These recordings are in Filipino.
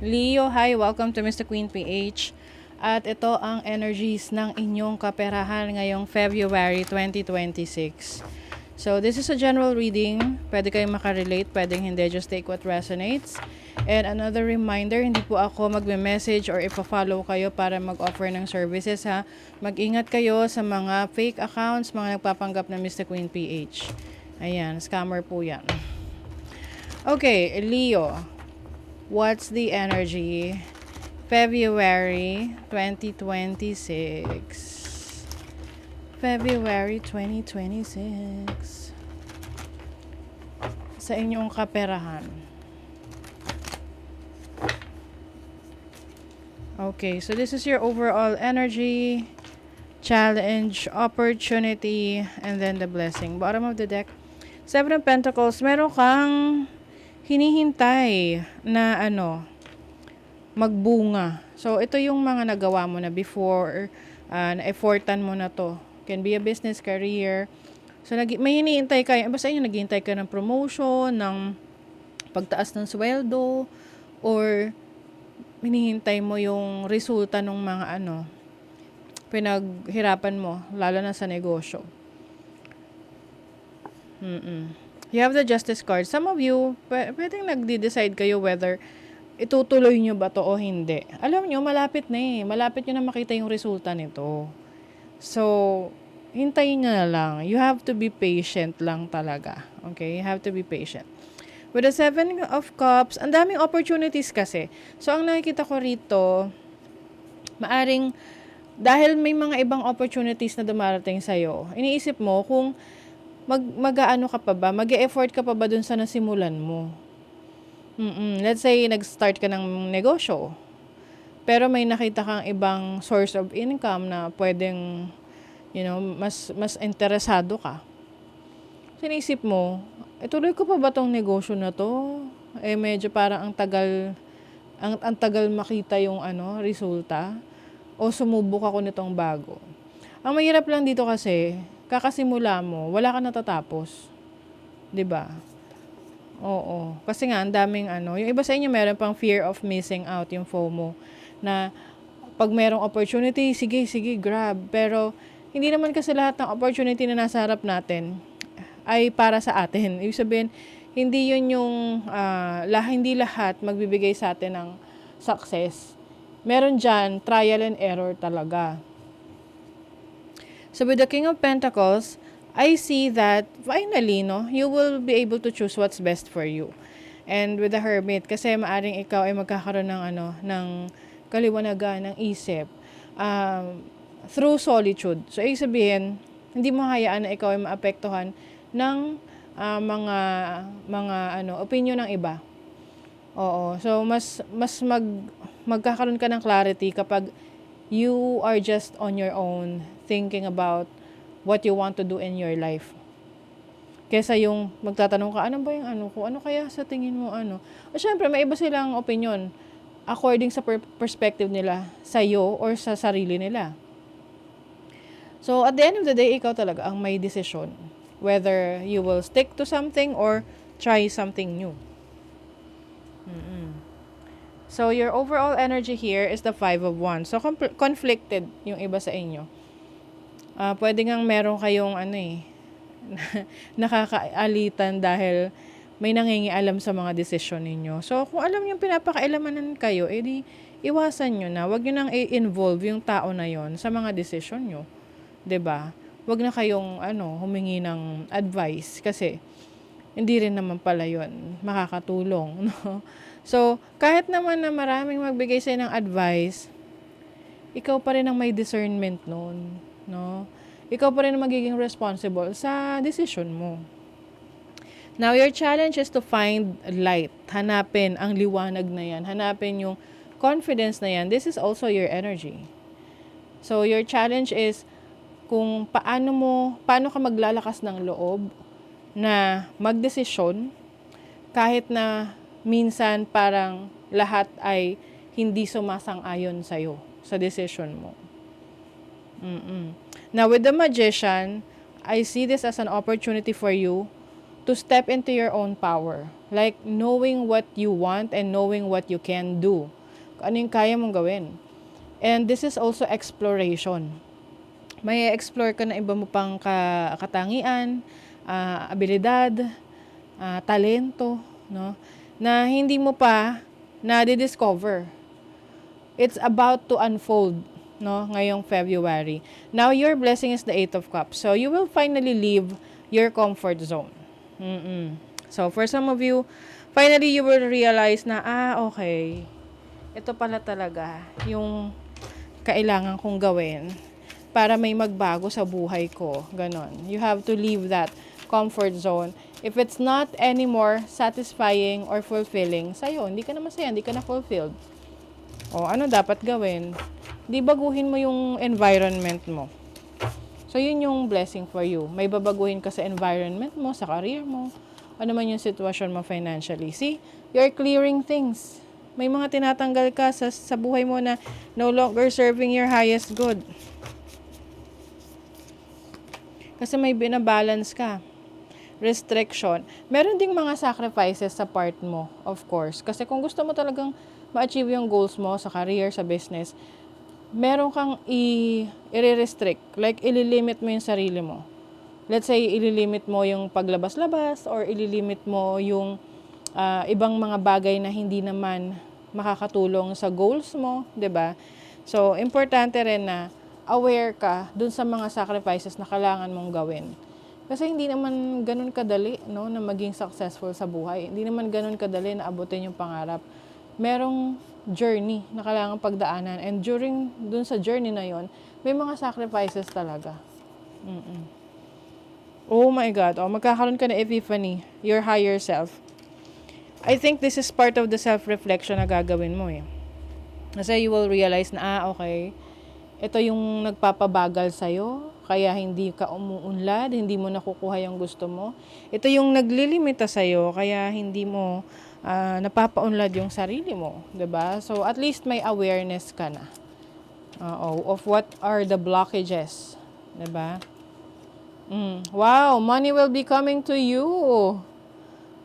Leo, hi! Welcome to Mr. Queen PH. At ito ang energies ng inyong kaperahan ngayong February 2026. So, this is a general reading. Pwede kayong makarelate, pwedeng hindi. Just take what resonates. And another reminder, hindi po ako magme-message or ipa-follow kayo para mag-offer ng services ha. Mag-ingat kayo sa mga fake accounts, mga nagpapanggap na Mr. Queen PH. Ayan, scammer po yan. Okay, Leo. What's the energy? February 2026. February 2026. Sa inyong kaperahan. Okay, so this is your overall energy, challenge, opportunity, and then the blessing. Bottom of the deck, Seven of Pentacles. Meron kang hinihintay na magbunga. So, ito yung mga nagawa mo na before, na-effortan mo na to. Can be a business, career. So, may hinihintay ka, basta yun, naghihintay ka ng promotion, ng pagtaas ng sweldo, or hinihintay mo yung resulta ng mga pinaghirapan mo, lalo na sa negosyo. You have the Justice card. Some of you, pwedeng nagde-decide kayo whether itutuloy nyo ba to o hindi. Alam nyo, malapit na eh. Malapit nyo na makita yung resulta nito. So, hintayin nyo na lang. You have to be patient lang talaga. Okay? You have to be patient. With the Seven of Cups, ang daming opportunities kasi. So, ang nakikita ko rito, maaring, dahil may mga ibang opportunities na dumarating sa'yo, iniisip mo kung mag-aano ka pa ba, mag-e-effort ka pa ba dun sa nasimulan mo. Let's say, nag-start ka ng negosyo, pero may nakita kang ibang source of income na pwedeng, mas interesado ka. Sinisip mo, tuloy ko pa ba tong negosyo na to? Medyo parang ang tagal makita yung resulta, o sumubok ako nitong bago. Ang mahirap lang dito kasi, kakasimula mo, wala ka natatapos. 'Di ba? Oo. Kasi nga, ang daming yung iba sa inyo meron pang fear of missing out, yung FOMO, na pag merong opportunity, sige, grab. Pero, hindi naman kasi lahat ng opportunity na nasa harap natin ay para sa atin. Ibig sabihin, hindi yun yung, hindi lahat magbibigay sa atin ng success. Meron dyan, trial and error talaga. So, with the King of Pentacles, I see that finally, you will be able to choose what's best for you. And with the Hermit, kasi maaring ikaw ay magkakaroon ng kaliwanagan ng isip through solitude. So, ibig sabihin, hindi mo hayaan na ikaw ay maapektuhan ng mga opinion ng iba. Oo. So, magkakaroon ka ng clarity kapag you are just on your own thinking about what you want to do in your life. Kesa yung magtatanong ka, ano ba yung ko? Ano kaya sa tingin mo O syempre, may iba silang opinion according sa perspective nila sa'yo or sa sarili nila. So, at the end of the day, ikaw talaga ang may decision whether you will stick to something or try something new. So, your overall energy here is the Five of Wands. So, conflicted yung iba sa inyo. Pwede ngang meron kayong nakakaalitan dahil may nangingialam sa mga desisyon ninyo. So, kung alam nyo pinapakailamanan kayo, edi iwasan nyo na. Huwag nyo nang i-involve yung tao na yon sa mga desisyon nyo. 'Di ba? Huwag na kayong humingi ng advice kasi hindi rin naman pala yon makakatulong, no? So, kahit naman na maraming magbigay sa'yo ng advice, ikaw pa rin ang may discernment nun, no? Ikaw pa rin ang magiging responsible sa decision mo. Now, your challenge is to find light. Hanapin ang liwanag na yan. Hanapin yung confidence na yan. This is also your energy. So, your challenge is kung paano ka maglalakas ng loob na magdesisyon kahit na minsan parang lahat ay hindi sumasang-ayon sa'yo sa decision mo. Now, with the Magician, I see this as an opportunity for you to step into your own power. Like knowing what you want and knowing what you can do. Ano yung kaya mong gawin. And this is also exploration. May explore ka na iba mo pang katangian, abilidad, talento, no? Na hindi mo pa na-discover. It's about to unfold, no, ngayong February. Now, your blessing is the Eight of Cups. So, you will finally leave your comfort zone. So, for some of you, finally, you will realize na, okay, ito pala talaga yung kailangan kong gawin para may magbago sa buhay ko. Ganon. You have to leave that comfort zone. If it's not anymore satisfying or fulfilling sa'yo, hindi ka na masaya, hindi ka na fulfilled. O, ano dapat gawin? Di baguhin mo yung environment mo. So, yun yung blessing for you. May babaguhin ka sa environment mo, sa career mo, ano man yung sitwasyon mo financially. See, you're clearing things. May mga tinatanggal ka sa buhay mo na no longer serving your highest good. Kasi may binabalance ka. Restriction. Meron ding mga sacrifices sa part mo, of course. Kasi kung gusto mo talagang ma-achieve yung goals mo sa career, sa business, meron kang i-restrict. Like, ililimit mo yung sarili mo. Let's say, ililimit mo yung paglabas-labas or ililimit mo yung ibang mga bagay na hindi naman makakatulong sa goals mo, 'di ba? So, importante rin na aware ka dun sa mga sacrifices na kailangan mong gawin. Kasi hindi naman ganun kadali, no, na maging successful sa buhay. Hindi naman ganun kadali na abutin yung pangarap. Merong journey na kailangan pagdaanan. And during dun sa journey na yon, may mga sacrifices talaga. Oh my God. Oh, magkakaroon ka na epiphany. Your higher self. I think this is part of the self-reflection na gagawin mo eh. Kasi you will realize na, okay, ito yung nagpapabagal sa'yo, kaya hindi ka umuunlad, hindi mo nakukuha yung gusto mo. Ito yung naglilimita sa'yo, kaya hindi mo napapaunlad yung sarili mo. 'Di ba? So, at least may awareness ka na of what are the blockages. 'Di ba? Wow, money will be coming to you.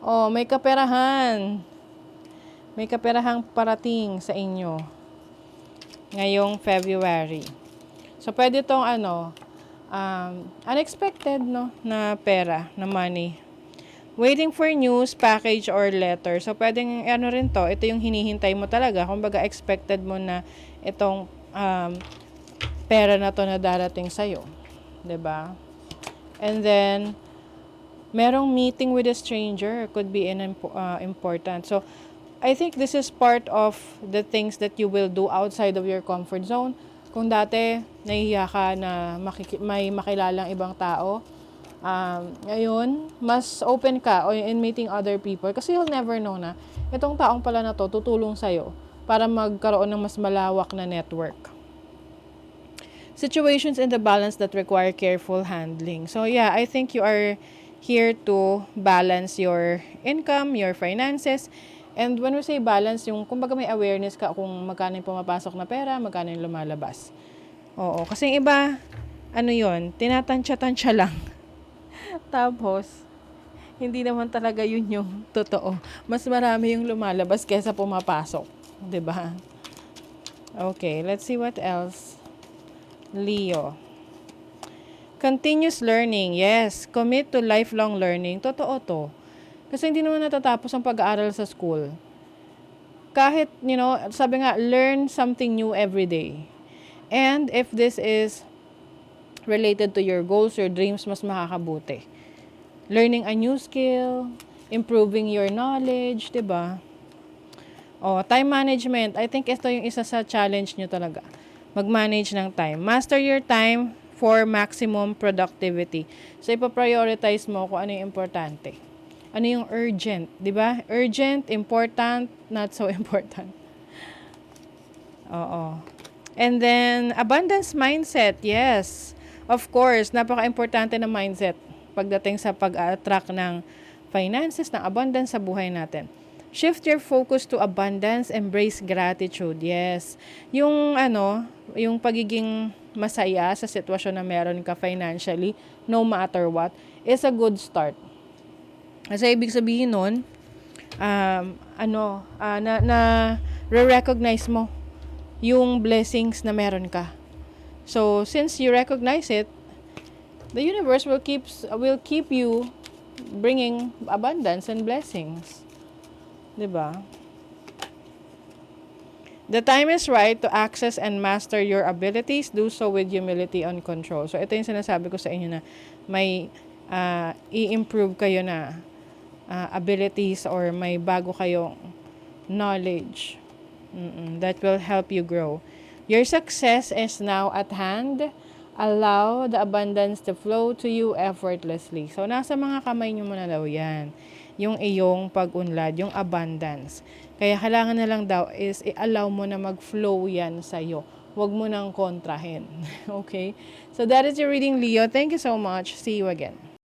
Oh, may kaperahan. May kaperahang parating sa inyo ngayong February. So, pwede itong unexpected, no, na pera, na money. Waiting for news, package, or letter. So, pwedeng rin to. Ito yung hinihintay mo talaga. Kumbaga, expected mo na itong pera na to na darating sa'yo. 'Di ba? And then, merong meeting with a stranger. Could be important. So, I think this is part of the things that you will do outside of your comfort zone. Kung dati, nahihiya ka na may makilalang ibang tao, ngayon, mas open ka in meeting other people. Kasi you'll never know na itong taong pala na to tutulong sa'yo para magkaroon ng mas malawak na network. Situations in the balance that require careful handling. So yeah, I think you are here to balance your income, your finances. And when we say balance, yung kumbaga may awareness ka kung magkano yung pumapasok na pera, magkano yung lumalabas. Oo, kasi yung iba, tinatansya-tansya lang. Tapos, hindi naman talaga yun yung totoo. Mas marami yung lumalabas kaysa pumapasok. 'Di ba? Okay, let's see what else. Leo. Continuous learning. Yes, commit to lifelong learning. Totoo to. Kasi hindi naman natatapos ang pag-aaral sa school. Kahit, sabi nga, learn something new every day. And if this is related to your goals, your dreams, mas makakabuti. Learning a new skill, improving your knowledge, 'di ba? Time management. I think ito yung isa sa challenge nyo talaga. Mag-manage ng time. Master your time for maximum productivity. So, ipaprioritize mo kung ano yung importante. Ano yung urgent, 'di ba? Urgent, important, not so important. Oo. And then, abundance mindset. Yes. Of course, napaka-importante na mindset pagdating sa pag-attract ng finances, ng abundance sa buhay natin. Shift your focus to abundance, embrace gratitude. Yes. Yung pagiging masaya sa sitwasyon na meron ka financially, no matter what, is a good start. Kasi ibig sabihin nun, na re-recognize mo yung blessings na meron ka. So, since you recognize it, the universe will keep you bringing abundance and blessings. 'Di ba? The time is right to access and master your abilities. Do so with humility and control. So, ito yung sinasabi ko sa inyo na may i-improve kayo na abilities or may bago kayong knowledge that will help you grow. Your success is now at hand. Allow the abundance to flow to you effortlessly. So, nasa mga kamay nyo muna daw yan. Yung iyong pag-unlad, yung abundance. Kaya kailangan na lang daw is i-allow mo na mag-flow yan sa'yo. Huwag mo nang kontrahin. Okay? So, that is your reading, Leo. Thank you so much. See you again.